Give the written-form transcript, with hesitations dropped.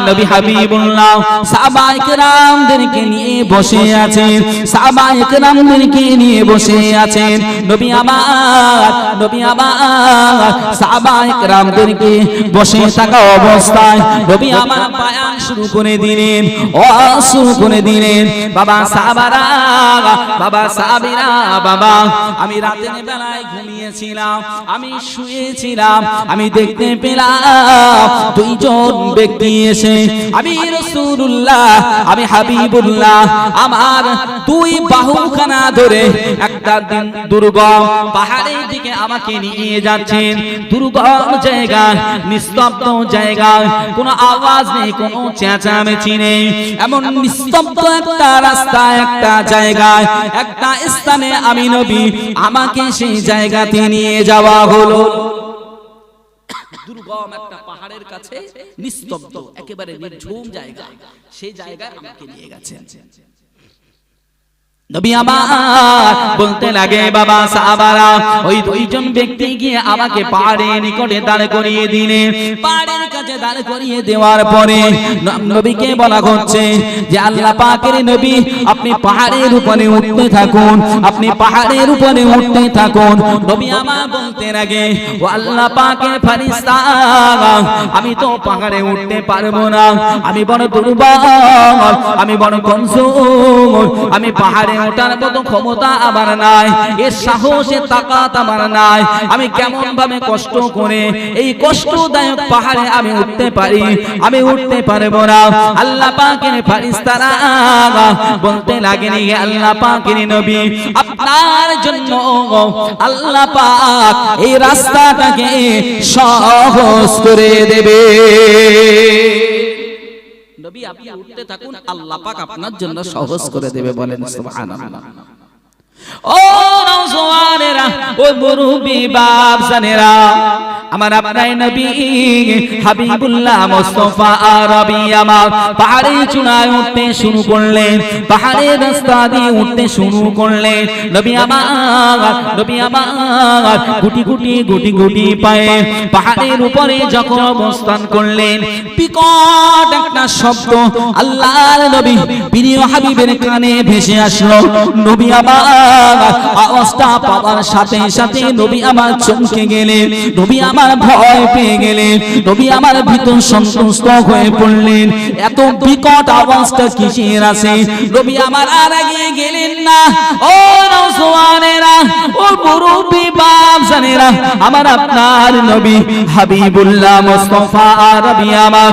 নবী হাবিবুল্লাহ সাহাবায়ে কেরামদেরকে নিয়ে বসে আছেন, সাহাবায়ে কেরামদেরকে নিয়ে বসে আছেন। নবী আমার সাহাবায়ে কেরামদেরকে বসে থাকা অবস্থায় নবী আমার বয়ান শুরু করে দিলেন, শুরু করে দিলেন। বাবা সাহাবারা, বাবা সাহাবীরা, বাবা আমি রাতের বেলায় ঘুমিয়েছিলাম, আমি শুয়েছিলাম, আমি দেখতে পেলাম দুইজন ব্যক্তি এসে আমি রাসূলুল্লাহ, আমি হাবিবুল্লাহ আমার দুই বাহুখানা ধরে একটা দুর্গম পাহাড়ের দিকে আমাকে নিয়ে যাচ্ছেন। দুর্গম জায়গায়, নিস্তব্ধ জায়গায়, কোনো আওয়াজ নেই, কোনো চেঁচামেচি নেই, এমন নিস্তব্ধ একটা রাস্তা, একটা জায়গায়, একটা স্থানে আমি নবী আমাকে সেই জায়গাতে নিয়ে যাওয়া হলো। দুর্গম একটা পাহাড়ের কাছে, নিস্তব্ধ একেবারে নির্ঝুম জায়গা, সেই জায়গায় আমাকে নিয়ে গেছেন। নবী আমার বলতে লাগে, বাবা সাহাবারা ওই দুইজন ব্যক্তি গিয়ে আমাকে পাহাড়ের নিকটে দাঁড় করিয়ে দিলেন। পাহাড়ের কাছে দাঁড় করিয়ে দেওয়ার পরে নবীকে বলা হচ্ছে যে আল্লাহ পাকের নবী আপনি পাহাড়ের উপরে উঠতে থাকুন, আপনি পাহাড়ের উপরে উঠতে থাকুন। নবী আমার বলতে লাগে, ও আল্লাহ পাকের ফেরেশতা আমি তো পাহাড়ে উঠতে পারবো না, আমি বড় দুর্বল, আমি বড় কমজোর, আমি পাহাড়ে ওঠার মতো ক্ষমতা আমার নাই, এর সাহসে তাকাত আমার নাই, আমি কেমন ভাবে কষ্ট করে এই কষ্টদায়ক পাহাড়ে আমি উঠতে পারি, আমি উঠতে পারবো না। আল্লাহ পাকের ফেরেশতারা বলতে লাগেন, আল্লাহ পাকের নবী আপনার জন্য আল্লাহ পাক এই রাস্তাটাকে সহজ করে দেবে। নবী আপনি উঠতে থাকুন, আল্লাহ পাক আপনার জন্য সহজ করে দেবে। বলেন সুবহানাল্লাহ। ও নওজওয়ানেরা, ও মুরব্বি বাপজানেরা, আমার আপনার নবী হাবিবুল্লাহ মুস্তাফা আরবি আমার পাহাড়ে চূড়ায় উঠতে শুরু করলেন, পাহাড়ের রাস্তা দিয়ে উঠতে শুরু করলেন। নবী আমার গুটি গুটি গুটি গুটি পায়ে পাহাড়ের উপরে যখন অবস্থান করলেন, বিকট একটা শব্দ আল্লাহর নবী প্রিয় হাবিবের কানে ভেসে আসলো। নবী আমার আওয়াজটা পাওয়ার সাথে সাথে নবী আমার চমকে গেলেন, নবী আমার ভয় পেয়ে গেলেন, নবী আমার ভিতর সন্তুষ্ট হয়ে পড়লেন। এত বিকট আওয়াজটা কিসের আছে? নবী আমার আর এগিয়ে গেলেন না। ও নওজওয়ানেরা, ও মুরব্বি বাপজানেরা, আমার আপনার নবী হাবিবুল্লাহ মুস্তাফা আরবি আমার